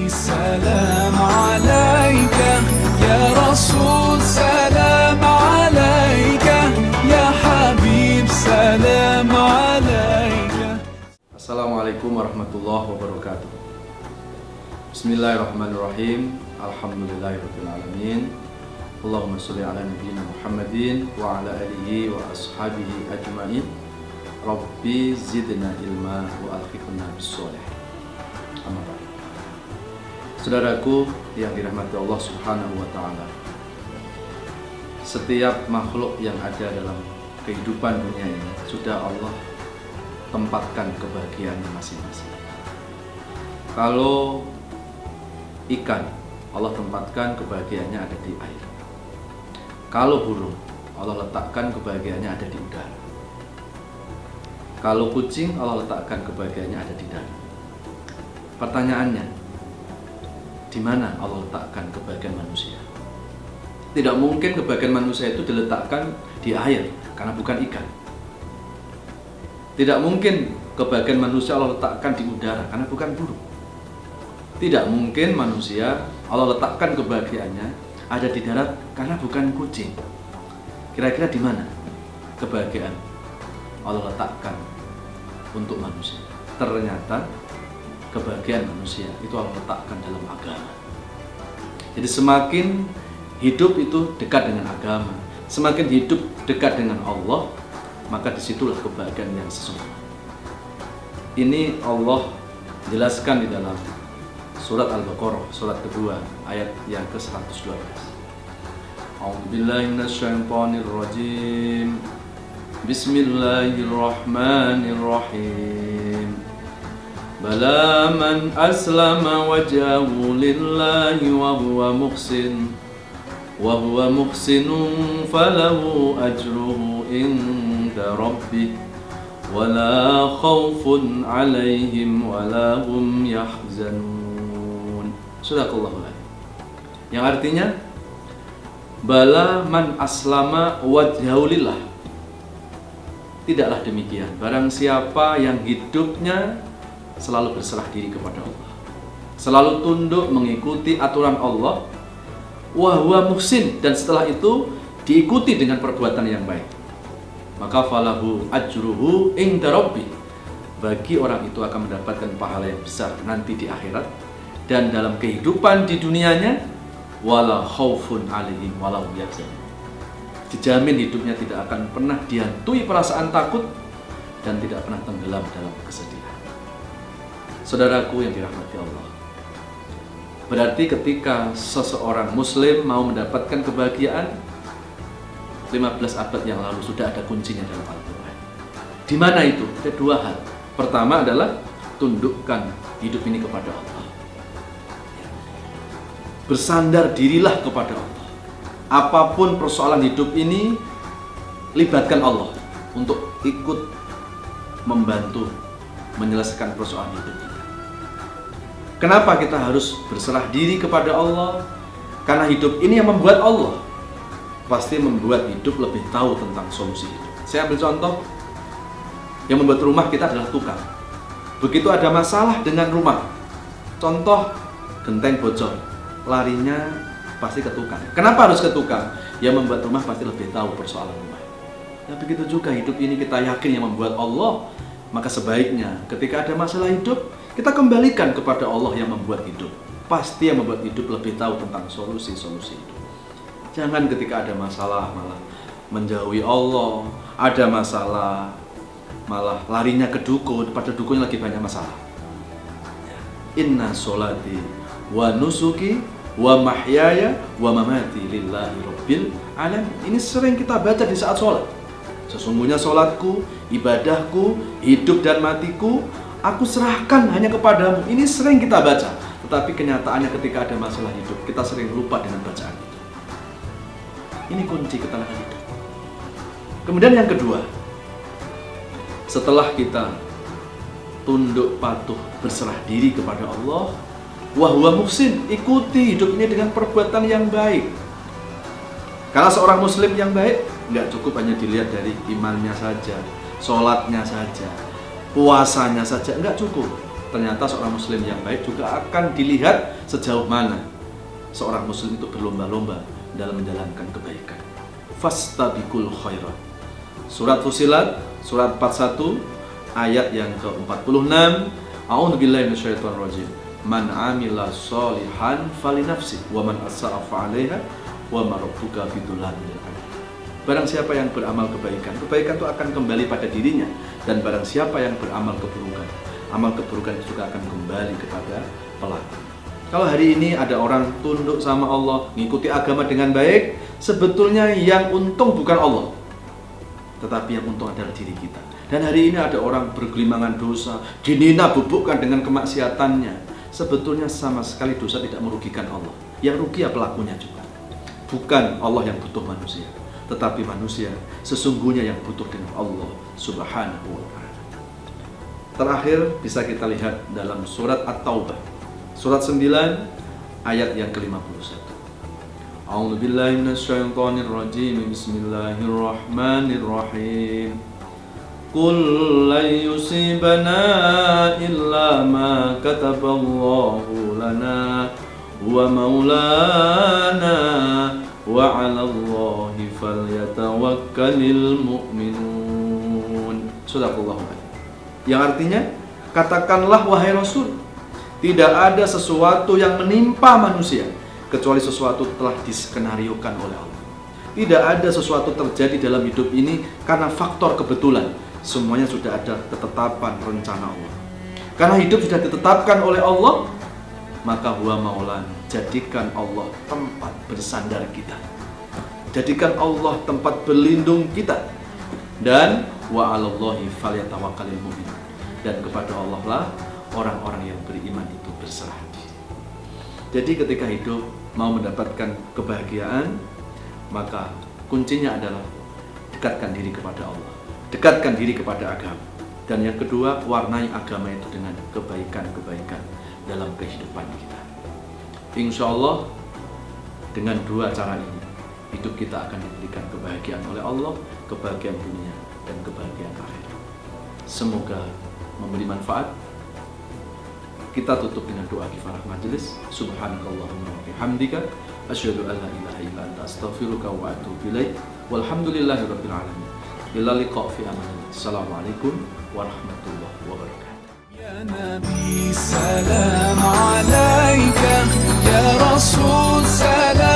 سلام عليك يا رسول سلام عليك يا حبيب سلام عليك. Assalamualaikum warahmatullahi wabarakatuh. Bismillahirrahmanirrahim. Alhamdulillahirabbil alamin. Allahumma sholli ala nabiyyina Muhammadin wa ala alihi wa ashabihi ajmain. Rabbi zidna ilma wa alhiqna bis-sholih. Amma ba'd. Saudaraku yang dirahmati Allah Subhanahu wa taala. Setiap makhluk yang ada dalam kehidupan dunia ini sudah Allah tempatkan kebahagiaannya masing-masing. Kalau ikan, Allah tempatkan kebahagiaannya ada di air. Kalau burung, Allah letakkan kebahagiaannya ada di udara. Kalau kucing, Allah letakkan kebahagiaannya ada di darat. Pertanyaannya, di mana Allah letakkan kebahagiaan manusia? Tidak mungkin kebahagiaan manusia itu diletakkan di air, karena bukan ikan. Tidak mungkin kebahagiaan manusia Allah letakkan di udara, karena bukan burung. Tidak mungkin manusia Allah letakkan kebahagiaannya ada di darat, karena bukan kucing. Kira-kira di mana kebahagiaan Allah letakkan untuk manusia? Ternyata kebahagiaan manusia itu Allah letakkan dalam agama. Jadi semakin hidup itu dekat dengan agama, semakin hidup dekat dengan Allah, maka disitulah kebahagiaan yang sesungguhnya. Ini Allah jelaskan di dalam surat Al-Baqarah, surat kedua, ayat yang ke-112. A'udzubillahi minasyaitonirrajim. Bismillahirrahmanirrahim. Bala man aslama wajhahu lillahi wa huwa muhsinun falahu ajruhu inda rabbih wala khaufun 'alaihim wala hum yahzanun. Sadaqallahul adzim. Yang artinya bala man aslama wajhahu lillah. Tidaklah demikian, barang siapa yang hidupnya selalu berserah diri kepada Allah, selalu tunduk mengikuti aturan Allah, wa huwa muhsin, dan setelah itu diikuti dengan perbuatan yang baik, maka falahu ajruhu inda rabbih, bagi orang itu akan mendapatkan pahala yang besar nanti di akhirat, dan dalam kehidupan di dunianya wala khaufun 'alaihim wala hum yahzanun. Dijamin hidupnya tidak akan pernah dihantui perasaan takut dan tidak pernah tenggelam dalam kesedihan. Saudaraku yang dirahmati Allah, berarti ketika seseorang muslim mau mendapatkan kebahagiaan, 15 abad yang lalu sudah ada kuncinya dalam Al-Quran. Di mana itu? Ada dua hal. Pertama adalah tundukkan hidup ini kepada Allah. Bersandar dirilah kepada Allah. Apapun persoalan hidup ini, libatkan Allah untuk ikut membantu menyelesaikan persoalan hidup kita. Kenapa kita harus berserah diri kepada Allah? Karena hidup ini yang membuat Allah pasti membuat hidup lebih tahu tentang solusi hidup. Saya ambil contoh, yang membuat rumah kita adalah tukang. Begitu ada masalah dengan rumah, contoh genteng bocor, larinya pasti ke tukang. Kenapa harus ke tukang? Yang membuat rumah pasti lebih tahu persoalan rumah. Nah, begitu juga hidup ini kita yakin yang membuat Allah, maka sebaiknya ketika ada masalah hidup, kita kembalikan kepada Allah yang membuat hidup. Pasti yang membuat hidup lebih tahu tentang solusi-solusi hidup. Jangan ketika ada masalah malah menjauhi Allah, ada masalah malah larinya ke dukun, padahal dukunnya lagi banyak masalah. Inna sholati wa nusuki wa mahyaya wa mamati lillahi rabbil alamin. Ini sering kita baca di saat sholat. Sesungguhnya sholatku, ibadahku, hidup dan matiku, aku serahkan hanya kepadamu. Ini sering kita baca, tetapi kenyataannya ketika ada masalah hidup, kita sering lupa dengan bacaan itu. Ini kunci ketenangan hidup. Kemudian yang kedua, setelah kita tunduk patuh berserah diri kepada Allah, wa huwa muhsin, ikuti hidup ini dengan perbuatan yang baik. Karena seorang muslim yang baik nggak cukup hanya dilihat dari imannya saja, sholatnya saja, puasanya saja, nggak cukup. ternyata seorang muslim yang baik juga akan dilihat sejauh mana seorang muslim itu berlomba-lomba dalam menjalankan kebaikan. Fastabiqul khairat. Surat Fussilat, surat 41, ayat yang ke-46. A'udzubillahi minasyaitonirrajim. Man 'amila sholihan falinafsi wa man asa'a fa'alaiha wa ma rabbuka bidzullamil lil 'abid. Barang siapa yang beramal kebaikan, kebaikan itu akan kembali pada dirinya, dan barang siapa yang beramal keburukan, amal keburukan itu juga akan kembali kepada pelaku. Kalau hari ini ada orang tunduk sama Allah, mengikuti agama dengan baik, sebetulnya yang untung bukan Allah, tetapi yang untung adalah diri kita. Dan hari ini ada orang bergelimangan dosa, dinina bubukkan dengan kemaksiatannya. Sebetulnya sama sekali dosa tidak merugikan Allah. Yang rugi ya pelakunya juga. Bukan Allah yang butuh manusia, tetapi manusia sesungguhnya yang butuh dengan Allah Subhanahu wa ta'ala. Terakhir bisa kita lihat dalam surat At-Taubah, surat 9 ayat yang ke-51. A'udzubillahi minasyaitonirrajim. Bismillahirrahmanirrahim. Qul la yusibana illa ma kataballahu lana wa maulana wa 'alallahi falyatawakkalul mu'minun. Shadaqallahu adzim. Yang artinya, katakanlah wahai Rasul, tidak ada sesuatu yang menimpa manusia kecuali sesuatu telah diskenariokan oleh Allah. Tidak ada sesuatu terjadi dalam hidup ini karena faktor kebetulan. Semuanya sudah ada ketetapan rencana Allah. Karena hidup sudah ditetapkan oleh Allah, maka huwa maulana, jadikan Allah tempat bersandar kita, jadikan Allah tempat berlindung kita, dan wa 'alallahi falyatawakkalul mu'minun, dan kepada Allah lah orang-orang yang beriman itu berserah diri. Jadi ketika hidup mau mendapatkan kebahagiaan, maka kuncinya adalah dekatkan diri kepada Allah, dekatkan diri kepada agama. Dan yang kedua, warnai agama itu dengan kebaikan-kebaikan dalam kehidupan kita. Insya Allah dengan dua cara ini, hidup kita akan diberikan kebahagiaan oleh Allah, kebahagiaan dunia dan kebahagiaan akhirat. Semoga memberi manfaat. Kita tutup dengan doa kifarah majelis. Subhanakallahumma wa bihamdika asyhadu an la ilaha illa anta astaghfiruka wa atubu ilaik. Walhamdulillahirabbil alamin. Ila liqa fi amanillah. Assalamualaikum warahmatullahi wabarakatuh. يا نبي سلام عليك، يا رسول سلام